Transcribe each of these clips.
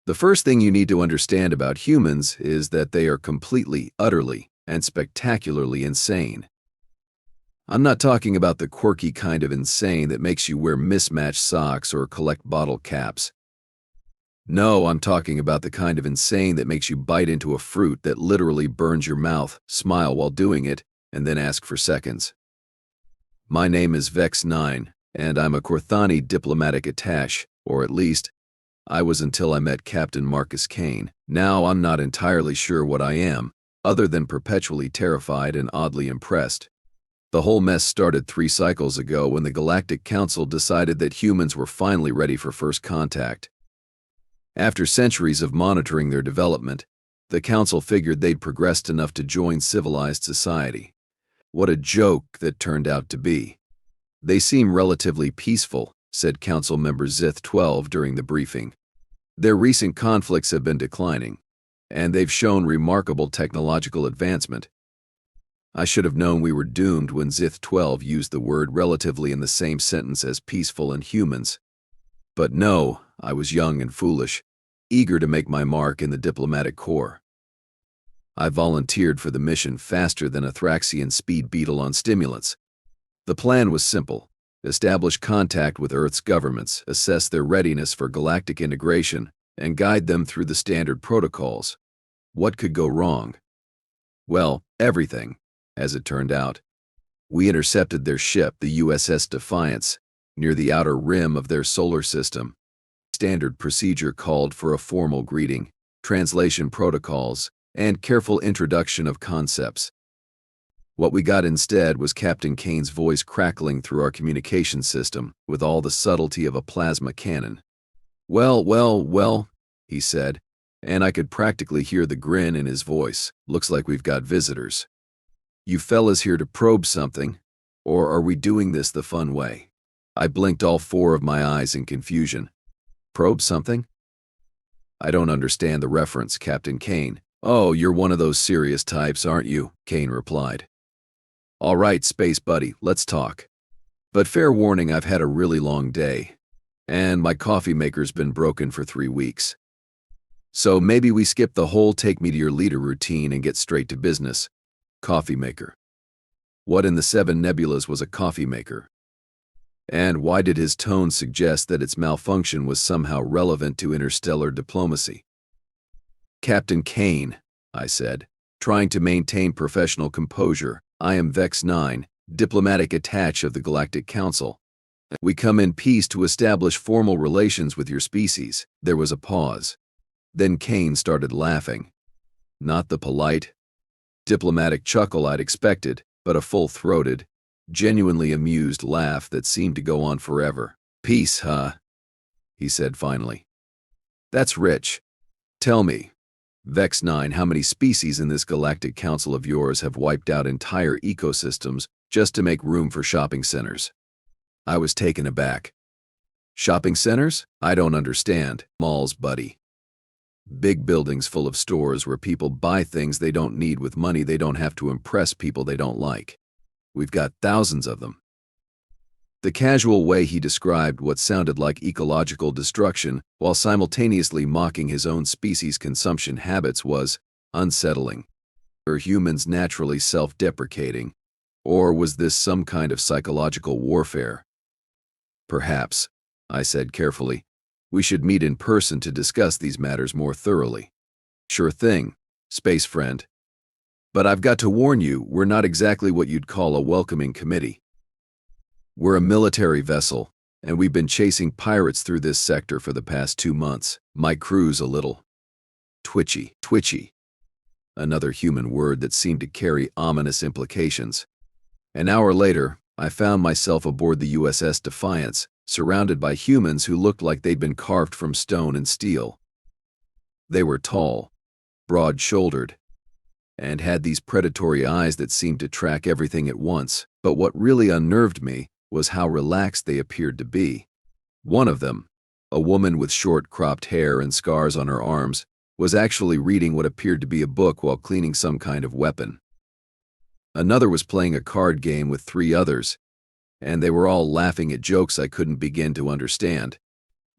The first thing you need to understand about humans is that they are completely, utterly, and spectacularly insane. I'm not talking about the quirky kind of insane that makes you wear mismatched socks or collect bottle caps. No, I'm talking about the kind of insane that makes you bite into a fruit that literally burns your mouth, smile while doing it, and then ask for seconds. My name is Vex9, and I'm a Corthani diplomatic attaché, or at least, I was until I met Captain Kane. Now I'm not entirely sure what I am, other than perpetually terrified and oddly impressed. The whole mess started 3 cycles ago when the Galactic Council decided that humans were finally ready for first contact. After centuries of monitoring their development, the Council figured they'd progressed enough to join civilized society. What a joke that turned out to be. They seem relatively peaceful, said Council Member Zith-12 during the briefing. Their recent conflicts have been declining, and they've shown remarkable technological advancement. I should have known we were doomed when Zith-12 used the word relatively in the same sentence as peaceful and humans. But no, I was young and foolish, eager to make my mark in the diplomatic corps. I volunteered for the mission faster than a Thraxian speed beetle on stimulants. The plan was simple: establish contact with Earth's governments, assess their readiness for galactic integration, and guide them through the standard protocols. What could go wrong? Well, everything, as it turned out. We intercepted their ship, the USS Defiance, near the outer rim of their solar system. Standard procedure called for a formal greeting, translation protocols, and careful introduction of concepts. What we got instead was Captain Kane's voice crackling through our communication system with all the subtlety of a plasma cannon. Well, he said, and I could practically hear the grin in his voice. Looks like we've got visitors. You fellas here to probe something, or are we doing this the fun way? I blinked all 4 of my eyes in confusion. Probe something? I don't understand the reference, Captain Kane. Oh, you're one of those serious types, aren't you? Kane replied. All right, space buddy, let's talk. But fair warning, I've had a really long day, and my coffee maker's been broken for 3 weeks. So maybe we skip the whole take me to your leader routine and get straight to business. Coffee maker. What in the 7 nebulas was a coffee maker? And why did his tone suggest that its malfunction was somehow relevant to interstellar diplomacy? Captain Kane, I said, trying to maintain professional composure. I am Vex9, diplomatic attaché of the Galactic Council. We come in peace to establish formal relations with your species. There was a pause. Then Kane started laughing. Not the polite, diplomatic chuckle I'd expected, but a full-throated, genuinely amused laugh that seemed to go on forever. Peace, huh? He said finally. That's rich. Tell me, Vex9, how many species in this Galactic Council of yours have wiped out entire ecosystems just to make room for shopping centers? I was taken aback. Shopping centers? I don't understand. Malls, buddy. Big buildings full of stores where people buy things they don't need with money they don't have to impress people they don't like. We've got thousands of them. The casual way he described what sounded like ecological destruction while simultaneously mocking his own species' consumption habits was unsettling. Are humans naturally self-deprecating, or was this some kind of psychological warfare? Perhaps, I said carefully, we should meet in person to discuss these matters more thoroughly. Sure thing, space friend. But I've got to warn you, we're not exactly what you'd call a welcoming committee. We're a military vessel, and we've been chasing pirates through this sector for the past 2 months. My crew's a little twitchy. Another human word that seemed to carry ominous implications. An hour later, I found myself aboard the USS Defiance, surrounded by humans who looked like they'd been carved from stone and steel. They were tall, broad-shouldered, and had these predatory eyes that seemed to track everything at once. But what really unnerved me was how relaxed they appeared to be. One of them, a woman with short cropped hair and scars on her arms, was actually reading what appeared to be a book while cleaning some kind of weapon. Another was playing a card game with 3 others, and they were all laughing at jokes I couldn't begin to understand.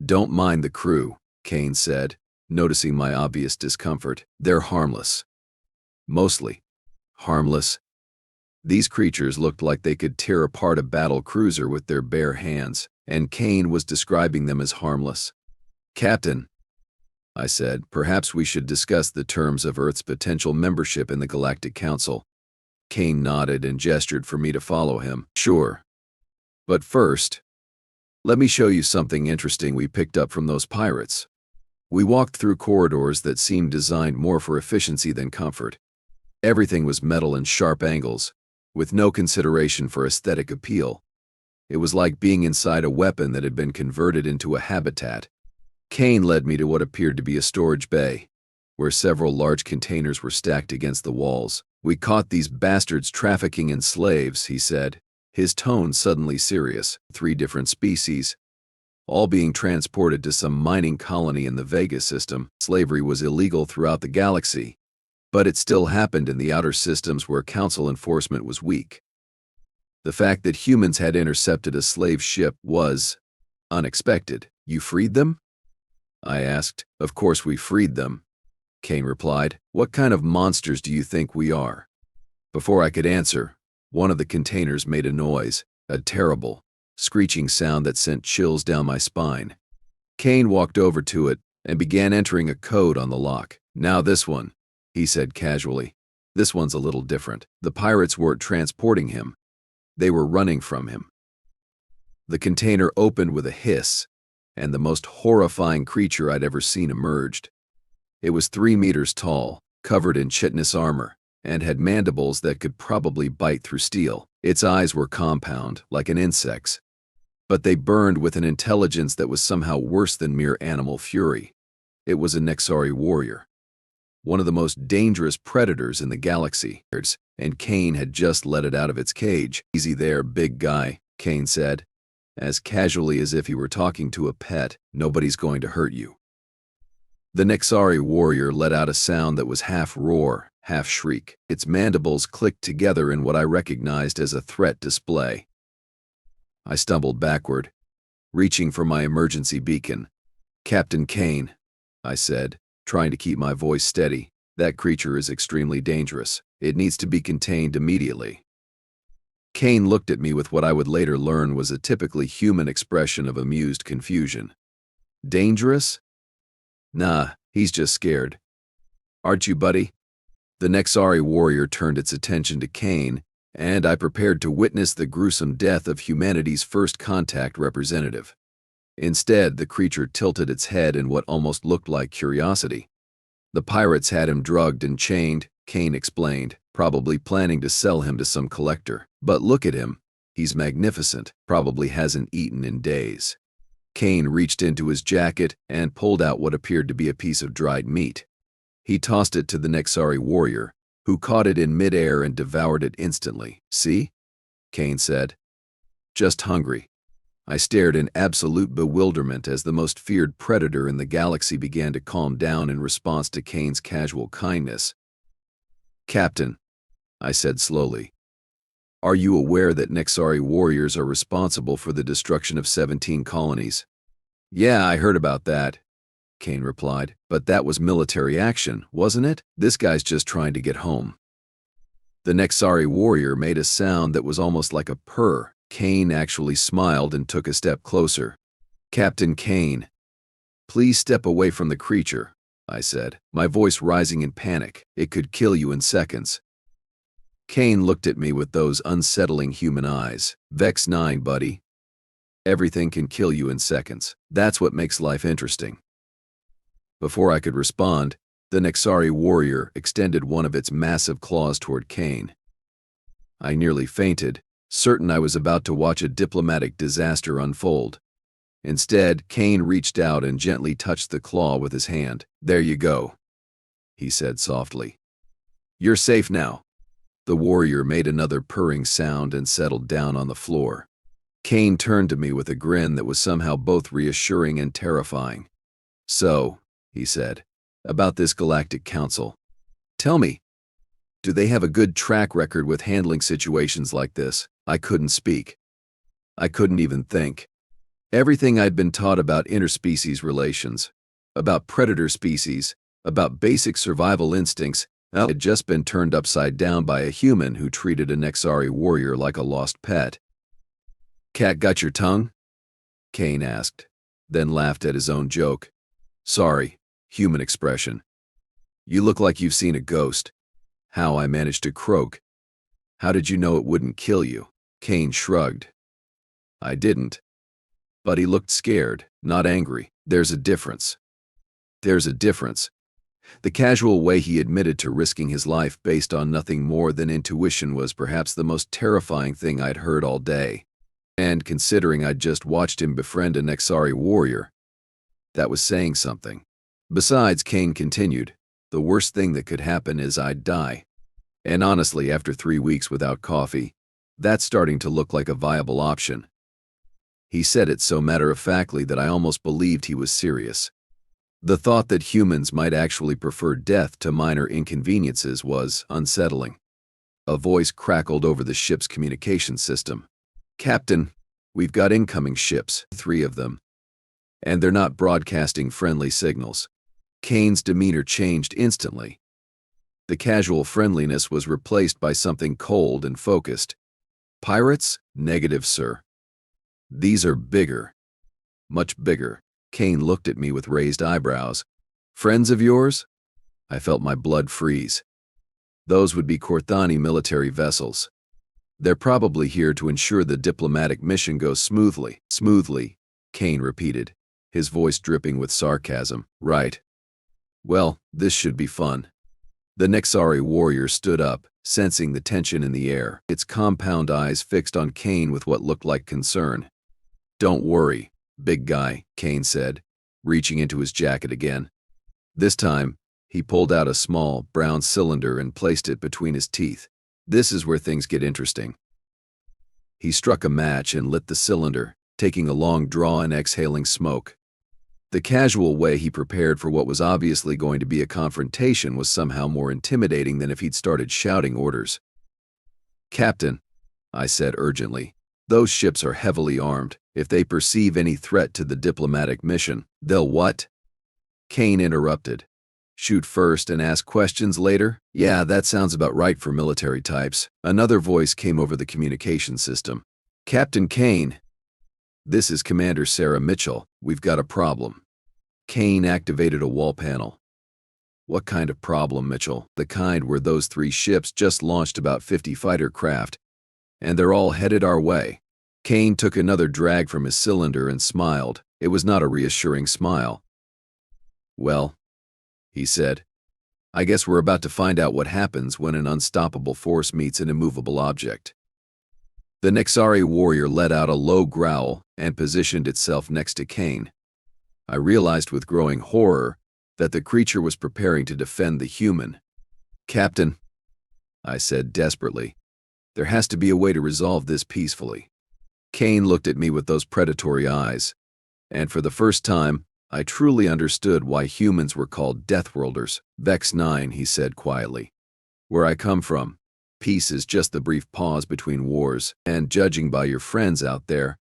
Don't mind the crew, Kane said, noticing my obvious discomfort. They're harmless. Mostly. Harmless. These creatures looked like they could tear apart a battle cruiser with their bare hands, and Kane was describing them as harmless. Captain, I said, perhaps we should discuss the terms of Earth's potential membership in the Galactic Council. Kane nodded and gestured for me to follow him. Sure. But first, let me show you something interesting we picked up from those pirates. We walked through corridors that seemed designed more for efficiency than comfort. Everything was metal and sharp angles, with no consideration for aesthetic appeal. It was like being inside a weapon that had been converted into a habitat. Kane led me to what appeared to be a storage bay, where several large containers were stacked against the walls. We caught these bastards trafficking in slaves, he said, his tone suddenly serious. 3 different species, all being transported to some mining colony in the Vega system. Slavery was illegal throughout the galaxy, but it still happened in the outer systems where council enforcement was weak. The fact that humans had intercepted a slave ship was unexpected. You freed them? I asked. Of course we freed them, Kane replied. What kind of monsters do you think we are? Before I could answer, one of the containers made a noise, a terrible, screeching sound that sent chills down my spine. Kane walked over to it and began entering a code on the lock. Now this one, he said casually. This one's a little different. The pirates weren't transporting him. They were running from him. The container opened with a hiss, and the most horrifying creature I'd ever seen emerged. It was 3 meters tall, covered in chitinous armor, and had mandibles that could probably bite through steel. Its eyes were compound, like an insect's, but they burned with an intelligence that was somehow worse than mere animal fury. It was a Nexari warrior, one of the most dangerous predators in the galaxy, and Kane had just let it out of its cage. Easy there, big guy, Kane said, as casually as if he were talking to a pet. Nobody's going to hurt you. The Nexari warrior let out a sound that was half roar, half shriek. Its mandibles clicked together in what I recognized as a threat display. I stumbled backward, reaching for my emergency beacon. Captain Kane, I said, trying to keep my voice steady. That creature is extremely dangerous. It needs to be contained immediately. Kane looked at me with what I would later learn was a typically human expression of amused confusion. Dangerous? Nah, he's just scared. Aren't you, buddy? The Nexari warrior turned its attention to Kane, and I prepared to witness the gruesome death of humanity's first contact representative. Instead, the creature tilted its head in what almost looked like curiosity. The pirates had him drugged and chained, Kane explained, probably planning to sell him to some collector. But look at him. He's magnificent, probably hasn't eaten in days. Kane reached into his jacket and pulled out what appeared to be a piece of dried meat. He tossed it to the Nexari warrior, who caught it in midair and devoured it instantly. See? Kane said. Just hungry. I stared in absolute bewilderment as the most feared predator in the galaxy began to calm down in response to Kane's casual kindness. Captain, I said slowly, are you aware that Nexari warriors are responsible for the destruction of 17 colonies? Yeah, I heard about that, Kane replied. But that was military action, wasn't it? This guy's just trying to get home. The Nexari warrior made a sound that was almost like a purr. Kane actually smiled and took a step closer. Captain Kane, please step away from the creature, I said, my voice rising in panic. It could kill you in seconds. Kane looked at me with those unsettling human eyes. Vex 9, buddy. Everything can kill you in seconds. That's what makes life interesting. Before I could respond, the Nexari warrior extended one of its massive claws toward Kane. I nearly fainted, certain I was about to watch a diplomatic disaster unfold. Instead, Kane reached out and gently touched the claw with his hand. There you go, he said softly. You're safe now. The warrior made another purring sound and settled down on the floor. Kane turned to me with a grin that was somehow both reassuring and terrifying. So, he said, about this Galactic Council. Tell me, do they have a good track record with handling situations like this? I couldn't speak. I couldn't even think. Everything I'd been taught about interspecies relations, about predator species, about basic survival instincts. It had just been turned upside down by a human who treated a Nexari warrior like a lost pet. "Cat got your tongue?" Kane asked, then laughed at his own joke. "Sorry," human expression. "You look like you've seen a ghost." How I managed to croak. "How did you know it wouldn't kill you?" Kane shrugged. "I didn't." But he looked scared, not angry. "There's a difference." "There's a difference." The casual way he admitted to risking his life based on nothing more than intuition was perhaps the most terrifying thing I'd heard all day. And considering I'd just watched him befriend a Nexari warrior, that was saying something. Besides, Kane continued, the worst thing that could happen is I'd die. And honestly, after 3 weeks without coffee, that's starting to look like a viable option. He said it so matter-of-factly that I almost believed he was serious. The thought that humans might actually prefer death to minor inconveniences was unsettling. A voice crackled over the ship's communication system. "Captain, we've got incoming ships, 3 of them. And they're not broadcasting friendly signals." Kane's demeanor changed instantly. The casual friendliness was replaced by something cold and focused. "Pirates? Negative, sir. These are bigger. Much bigger." Kane looked at me with raised eyebrows. "Friends of yours?" I felt my blood freeze. "Those would be Korthani military vessels. They're probably here to ensure the diplomatic mission goes smoothly." "Smoothly," Kane repeated, his voice dripping with sarcasm. "Right. Well, this should be fun." The Nexari warrior stood up, sensing the tension in the air, its compound eyes fixed on Kane with what looked like concern. "Don't worry, big guy," Kane said, reaching into his jacket again. This time, he pulled out a small, brown cylinder and placed it between his teeth. "This is where things get interesting." He struck a match and lit the cylinder, taking a long draw and exhaling smoke. The casual way he prepared for what was obviously going to be a confrontation was somehow more intimidating than if he'd started shouting orders. "Captain," I said urgently, "those ships are heavily armed. If they perceive any threat to the diplomatic mission, they'll what?" Kane interrupted. "Shoot first and ask questions later?" "Yeah, that sounds about right for military types." Another voice came over the communication system. "Captain Kane, this is Commander Sarah Mitchell. We've got a problem." Kane activated a wall panel. "What kind of problem, Mitchell?" "The kind where those 3 ships just launched about 50 fighter craft, and they're all headed our way." Kane took another drag from his cylinder and smiled. It was not a reassuring smile. "Well," he said, "I guess we're about to find out what happens when an unstoppable force meets an immovable object." The Nexari warrior let out a low growl and positioned itself next to Kane. I realized with growing horror that the creature was preparing to defend the human. "Captain," I said desperately, "there has to be a way to resolve this peacefully." Kane looked at me with those predatory eyes, and for the first time, I truly understood why humans were called Deathworlders. "Vex 9, he said quietly. "Where I come from, peace is just the brief pause between wars, and judging by your friends out there,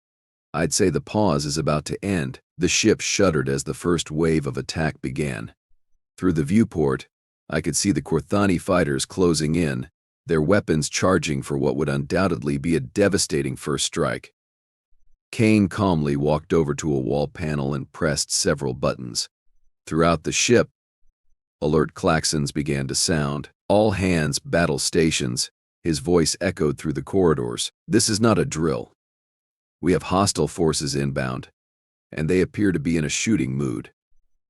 I'd say the pause is about to end." The ship shuddered as the first wave of attack began. Through the viewport, I could see the Korthani fighters closing in, their weapons charging for what would undoubtedly be a devastating first strike. Kane calmly walked over to a wall panel and pressed several buttons. Throughout the ship, alert klaxons began to sound. "All hands, battle stations," his voice echoed through the corridors. "This is not a drill. We have hostile forces inbound, and they appear to be in a shooting mood."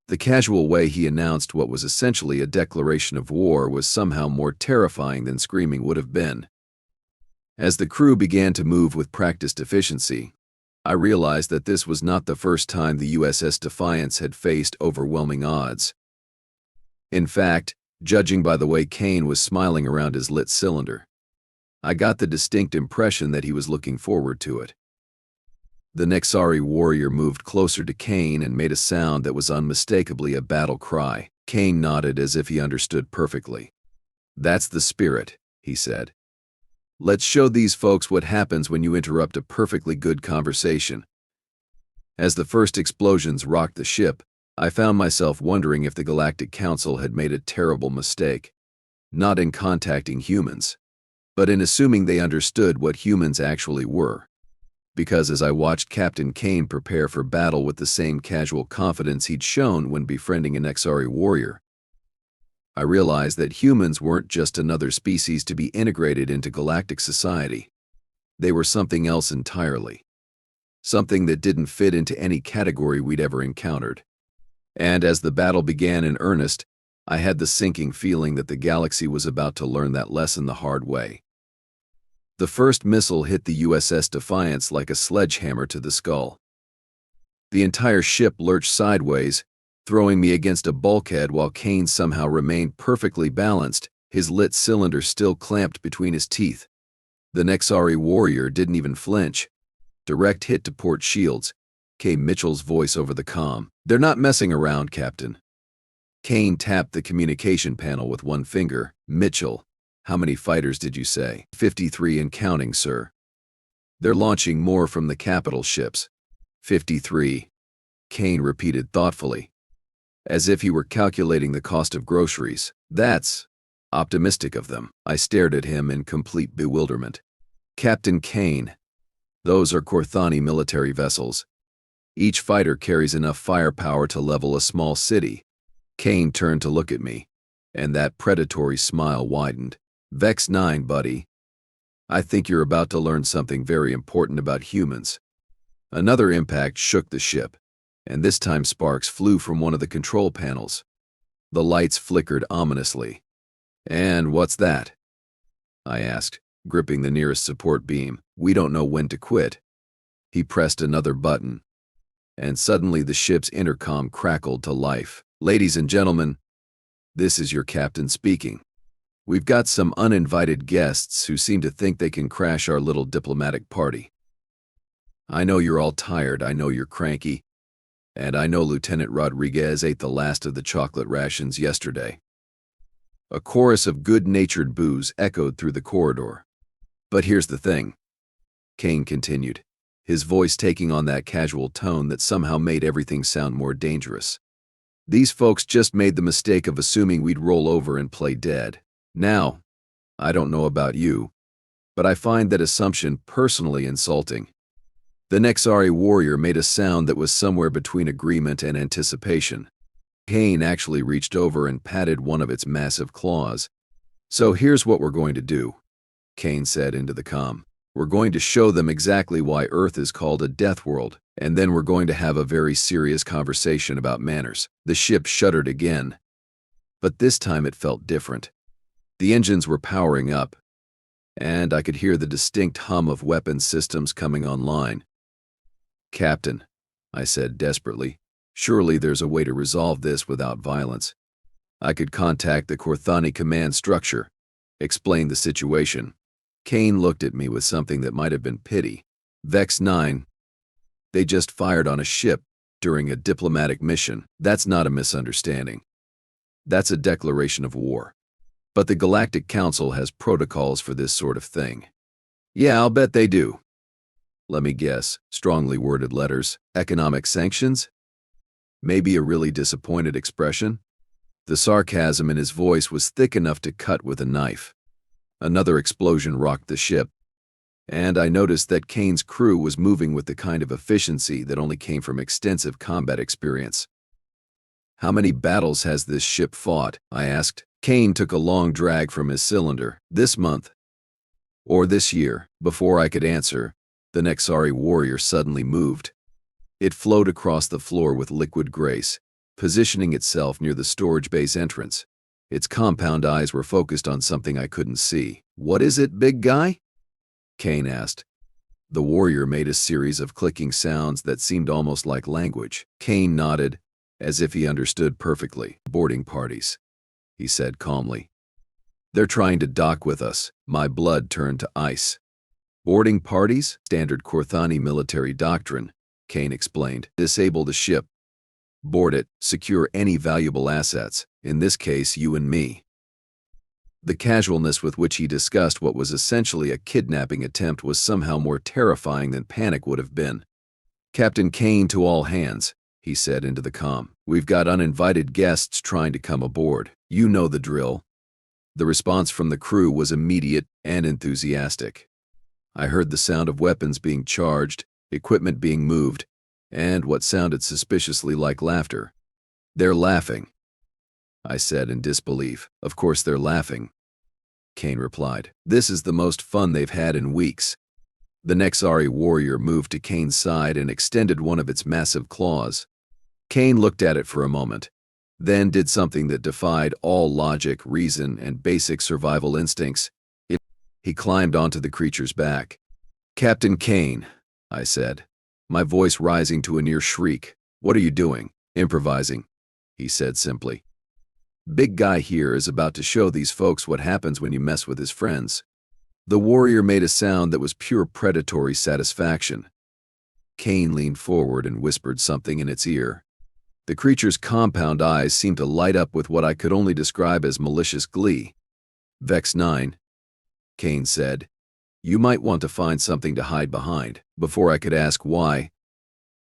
The casual way he announced what was essentially a declaration of war was somehow more terrifying than screaming would have been. As the crew began to move with practiced efficiency, I realized that this was not the first time the USS Defiance had faced overwhelming odds. In fact, judging by the way Kane was smiling around his lit cylinder, I got the distinct impression that he was looking forward to it. The Nexari warrior moved closer to Kane and made a sound that was unmistakably a battle cry. Kane nodded as if he understood perfectly. "That's the spirit," he said. "Let's show these folks what happens when you interrupt a perfectly good conversation." As the first explosions rocked the ship, I found myself wondering if the Galactic Council had made a terrible mistake, not in contacting humans, but in assuming they understood what humans actually were. Because as I watched Captain Kane prepare for battle with the same casual confidence he'd shown when befriending an XRE warrior, I realized that humans weren't just another species to be integrated into galactic society. They were something else entirely. Something that didn't fit into any category we'd ever encountered. And as the battle began in earnest, I had the sinking feeling that the galaxy was about to learn that lesson the hard way. The first missile hit the USS Defiance like a sledgehammer to the skull. The entire ship lurched sideways, throwing me against a bulkhead while Kane somehow remained perfectly balanced, his lit cylinder still clamped between his teeth. The XRE warrior didn't even flinch. Direct hit to port shields, came Mitchell's voice over the comm. "They're not messing around, Captain." Kane tapped the communication panel with one finger. "Mitchell, how many fighters did you say?" 53 and counting, sir." "They're launching more from the capital ships." 53. Kane repeated thoughtfully, as if he were calculating the cost of groceries. "That's optimistic of them." I stared at him in complete bewilderment. "Captain Kane, those are Corthani military vessels. Each fighter carries enough firepower to level a small city." Kane turned to look at me, and that predatory smile widened. "Vex 9, buddy. I think you're about to learn something very important about humans." Another impact shook the ship, and this time sparks flew from one of the control panels. The lights flickered ominously. "And what's that?" I asked, gripping the nearest support beam. "We don't know when to quit." He pressed another button, and suddenly the ship's intercom crackled to life. "Ladies and gentlemen, this is your captain speaking. We've got some uninvited guests who seem to think they can crash our little diplomatic party. I know you're all tired, I know you're cranky, and I know Lieutenant Rodriguez ate the last of the chocolate rations yesterday." A chorus of good-natured boos echoed through the corridor. "But here's the thing," Kane continued, his voice taking on that casual tone that somehow made everything sound more dangerous. "These folks just made the mistake of assuming we'd roll over and play dead. Now, I don't know about you, but I find that assumption personally insulting." The XRE warrior made a sound that was somewhere between agreement and anticipation. Kane actually reached over and patted one of its massive claws. "So here's what we're going to do," Kane said into the comm. "We're going to show them exactly why Earth is called a death world, and then we're going to have a very serious conversation about manners." The ship shuddered again, but this time it felt different. The engines were powering up, and I could hear the distinct hum of weapons systems coming online. "Captain," I said desperately, "surely there's a way to resolve this without violence. I could contact the Corthani command structure, explain the situation." Kane looked at me with something that might have been pity. "Vex 9, they just fired on a ship during a diplomatic mission. That's not a misunderstanding. That's a declaration of war. But the Galactic Council has protocols for this sort of thing." "Yeah, I'll bet they do. Let me guess, strongly worded letters, economic sanctions?" Maybe a really disappointed expression? The sarcasm in his voice was thick enough to cut with a knife. Another explosion rocked the ship, and I noticed that Kane's crew was moving with the kind of efficiency that only came from extensive combat experience. "How many battles has this ship fought?" I asked. Kane took a long drag from his cylinder. "This month. Or this year." Before I could answer, the XRE warrior suddenly moved. It flowed across the floor with liquid grace, positioning itself near the storage bay's entrance. Its compound eyes were focused on something I couldn't see. "What is it, big guy?" Kane asked. The warrior made a series of clicking sounds that seemed almost like language. Kane nodded, as if he understood perfectly. "Boarding parties," he said calmly. "They're trying to dock with us." My blood turned to ice. "Boarding parties? Standard Corthani military doctrine," Kane explained. "Disable the ship, board it, secure any valuable assets, in this case you and me." The casualness with which he discussed what was essentially a kidnapping attempt was somehow more terrifying than panic would have been. "Captain Kane to all hands," he said into the comm. We've got uninvited guests trying to come aboard. You know the drill." The response from the crew was immediate and enthusiastic. I heard the sound of weapons being charged, equipment being moved, and what sounded suspiciously like laughter. "They're laughing," I said in disbelief. "Of course they're laughing," Kane replied. "This is the most fun they've had in weeks." The Nexari warrior moved to Kane's side and extended one of its massive claws. Kane looked at it for a moment, then did something that defied all logic, reason, and basic survival instincts. He climbed onto the creature's back. "Captain Kane," I said, my voice rising to a near shriek. "What are you doing?" "Improvising," he said simply. "Big guy here is about to show these folks what happens when you mess with his friends." The warrior made a sound that was pure predatory satisfaction. Kane leaned forward and whispered something in its ear. The creature's compound eyes seemed to light up with what I could only describe as malicious glee. "Vex 9, Kane said. "You might want to find something to hide behind." Before I could ask why,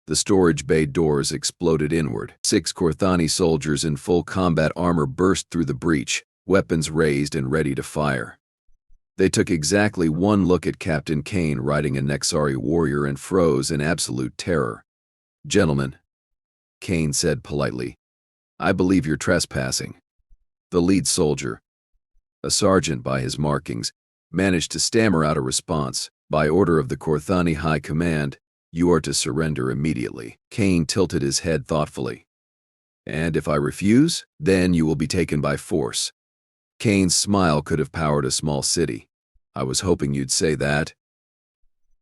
the storage bay doors exploded inward. 6 Korthani soldiers in full combat armor burst through the breach, weapons raised and ready to fire. They took exactly one look at Captain Kane riding a Nexari warrior and froze in absolute terror. "Gentlemen," Kane said politely, "I believe you're trespassing." The lead soldier, a sergeant by his markings, managed to stammer out a response. "By order of the Korthani High Command, you are to surrender immediately." Kane tilted his head thoughtfully. "And if I refuse, then you will be taken by force." Kane's smile could have powered a small city. "I was hoping you'd say that."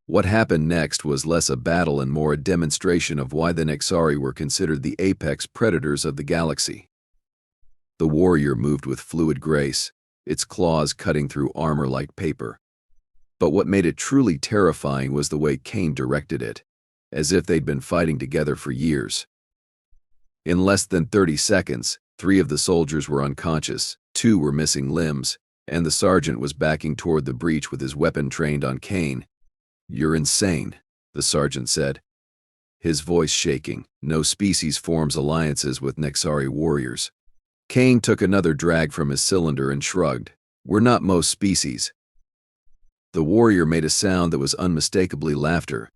What happened next was less a battle and more a demonstration of why the Nexari were considered the apex predators of the galaxy. The warrior moved with fluid grace, its claws cutting through armor like paper. But what made it truly terrifying was the way Kane directed it, as if they'd been fighting together for years. In less than 30 seconds, 3 of the soldiers were unconscious, 2 were missing limbs, and the sergeant was backing toward the breach with his weapon trained on Kane. "You're insane," the sergeant said, his voice shaking. "No species forms alliances with Nexari warriors." Kane took another drag from his cylinder and shrugged. "We're not most species." The warrior made a sound that was unmistakably laughter.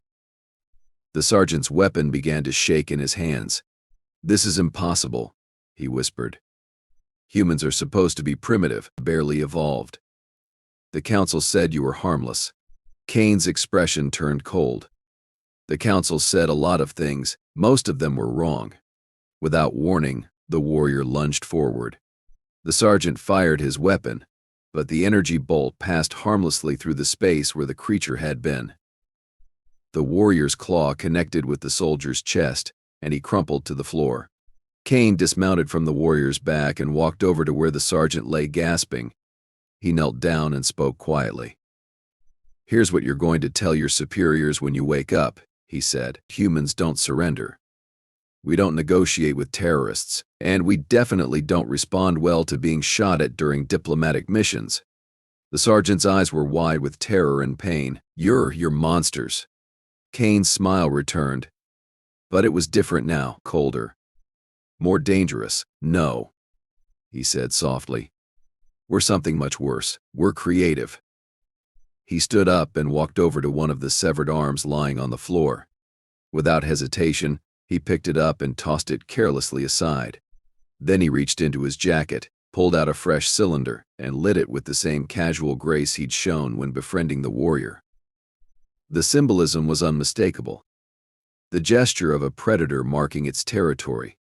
The sergeant's weapon began to shake in his hands. "This is impossible," he whispered. "Humans are supposed to be primitive, barely evolved. The council said you were harmless." Kane's expression turned cold. "The council said a lot of things, most of them were wrong." Without warning, the warrior lunged forward. The sergeant fired his weapon, but the energy bolt passed harmlessly through the space where the creature had been. The warrior's claw connected with the soldier's chest, and he crumpled to the floor. Kane dismounted from the warrior's back and walked over to where the sergeant lay gasping. He knelt down and spoke quietly. "Here's what you're going to tell your superiors when you wake up," he said. "Humans don't surrender. We don't negotiate with terrorists, and we definitely don't respond well to being shot at during diplomatic missions." The sergeant's eyes were wide with terror and pain. You're monsters." Kane's smile returned, but it was different now, colder. "More dangerous." "No," he said softly. "We're something much worse. We're creative." He stood up and walked over to one of the severed arms lying on the floor. Without hesitation, he picked it up and tossed it carelessly aside. Then he reached into his jacket, pulled out a fresh cylinder, and lit it with the same casual grace he'd shown when befriending the warrior. The symbolism was unmistakable. The gesture of a predator marking its territory.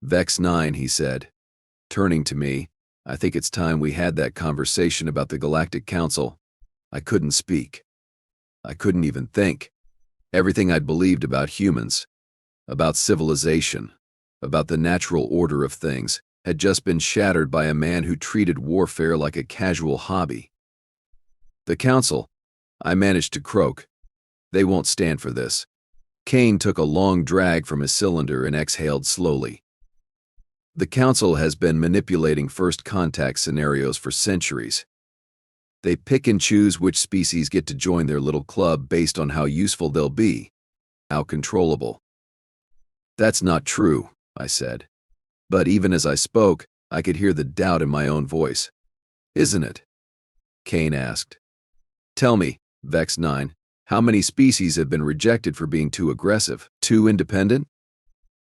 "Vex 9, he said. Turning to me, "I think it's time we had that conversation about the Galactic Council." I couldn't speak. I couldn't even think. Everything I'd believed about humans, about civilization, about the natural order of things, had just been shattered by a man who treated warfare like a casual hobby. "The Council," I managed to croak. "They won't stand for this." Kane took a long drag from his cylinder and exhaled slowly. "The Council has been manipulating first contact scenarios for centuries. They pick and choose which species get to join their little club based on how useful they'll be, how controllable." "That's not true," I said. But even as I spoke, I could hear the doubt in my own voice. Isn't it? Kane asked. Tell me, Vex 9, how many species have been rejected for being too aggressive, too independent,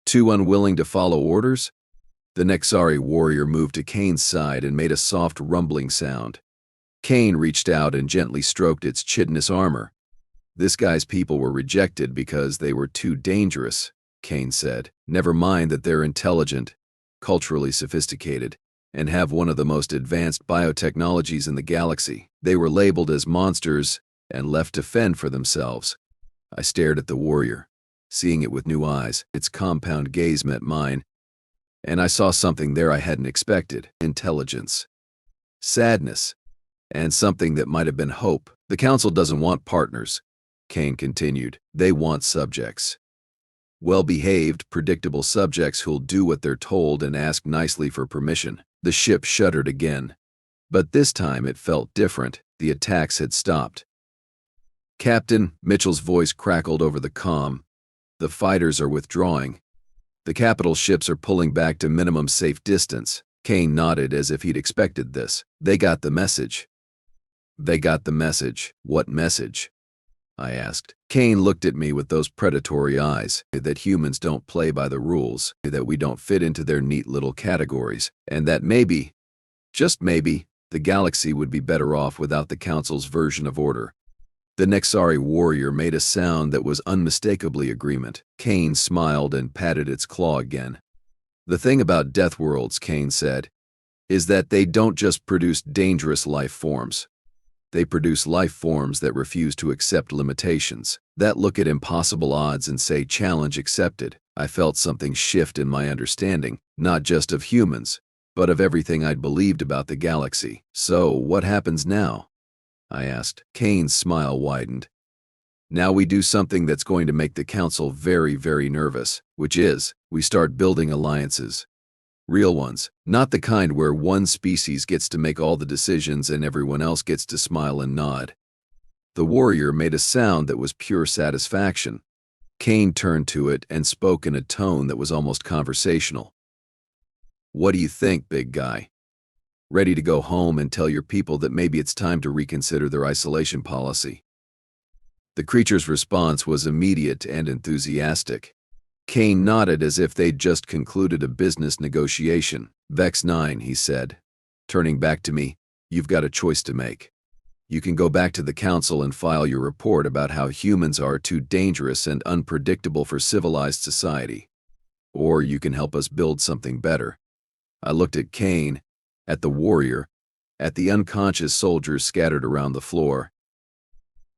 too unwilling to follow orders? The Nexari warrior moved to Kane's side and made a soft rumbling sound. Kane reached out and gently stroked its chitinous armor. This guy's people were rejected because they were too dangerous, Kane said. Never mind that they're intelligent, culturally sophisticated, and have one of the most advanced biotechnologies in the galaxy. They were labeled as monsters and left to fend for themselves. I stared at the warrior, seeing it with new eyes. Its compound gaze met mine, and I saw something there I hadn't expected. Intelligence, sadness, and something that might have been hope. The Council doesn't want partners, Kane continued. They want subjects. Well-behaved, predictable subjects who'll do what they're told and ask nicely for permission. The ship shuddered again. But this time it felt different. The attacks had stopped. Captain, Mitchell's voice crackled over the comm. The fighters are withdrawing. The capital ships are pulling back to minimum safe distance. Kane nodded as if he'd expected this. They got the message. They got the message. What message? I asked. Kane looked at me with those predatory eyes, that humans don't play by the rules, that we don't fit into their neat little categories, and that maybe, just maybe, the galaxy would be better off without the Council's version of order. The Nexari warrior made a sound that was unmistakably agreement. Kane smiled and patted its claw again. The thing about Deathworlds, Kane said, is that they don't just produce dangerous life forms. They produce life forms that refuse to accept limitations, that look at impossible odds and say challenge accepted. I felt something shift in my understanding, not just of humans, but of everything I'd believed about the galaxy. So, what happens now? I asked. Kane's smile widened. Now we do something that's going to make the Council very, very nervous, which is, we start building alliances. Real ones, not the kind where one species gets to make all the decisions and everyone else gets to smile and nod. The warrior made a sound that was pure satisfaction. Kane turned to it and spoke in a tone that was almost conversational. What do you think, big guy? Ready to go home and tell your people that maybe it's time to reconsider their isolation policy? The creature's response was immediate and enthusiastic. Kane nodded as if they'd just concluded a business negotiation. Vex 9, he said, turning back to me, you've got a choice to make. You can go back to the Council and file your report about how humans are too dangerous and unpredictable for civilized society. Or you can help us build something better. I looked at Kane, at the warrior, at the unconscious soldiers scattered around the floor.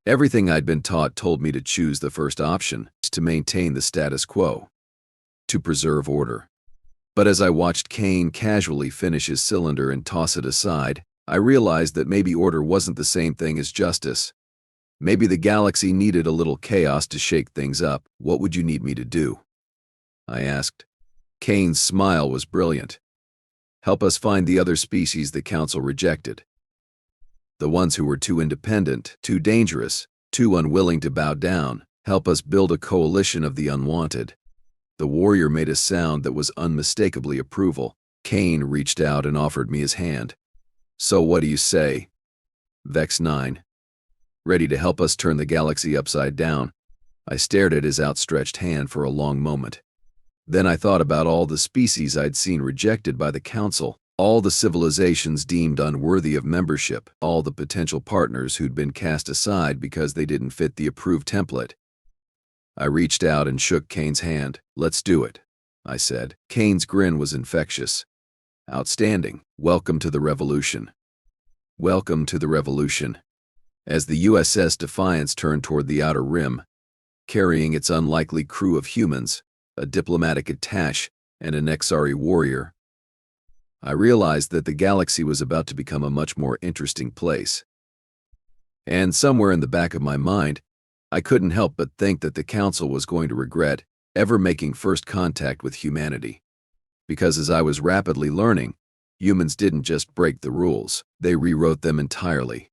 Everything I'd been taught told me to choose the first option, to maintain the status quo, to preserve order. But as I watched Kane casually finish his cylinder and toss it aside, I realized that maybe order wasn't the same thing as justice. Maybe the galaxy needed a little chaos to shake things up. What would you need me to do? I asked. Kane's smile was brilliant. Help us find the other species the Council rejected. The ones who were too independent, too dangerous, too unwilling to bow down. Help us build a coalition of the unwanted. The warrior made a sound that was unmistakably approval. Kane reached out and offered me his hand. So what do you say? Vex 9. Ready to help us turn the galaxy upside down? I stared at his outstretched hand for a long moment. Then I thought about all the species I'd seen rejected by the Council. All the civilizations deemed unworthy of membership, all the potential partners who'd been cast aside because they didn't fit the approved template. I reached out and shook Kane's hand. Let's do it, I said. Kane's grin was infectious. Outstanding. Welcome to the revolution. Welcome to the revolution. As the USS Defiance turned toward the outer rim, carrying its unlikely crew of humans, a diplomatic attaché, and a Nexari warrior, I realized that the galaxy was about to become a much more interesting place. And somewhere in the back of my mind, I couldn't help but think that the Council was going to regret ever making first contact with humanity. Because as I was rapidly learning, humans didn't just break the rules, they rewrote them entirely.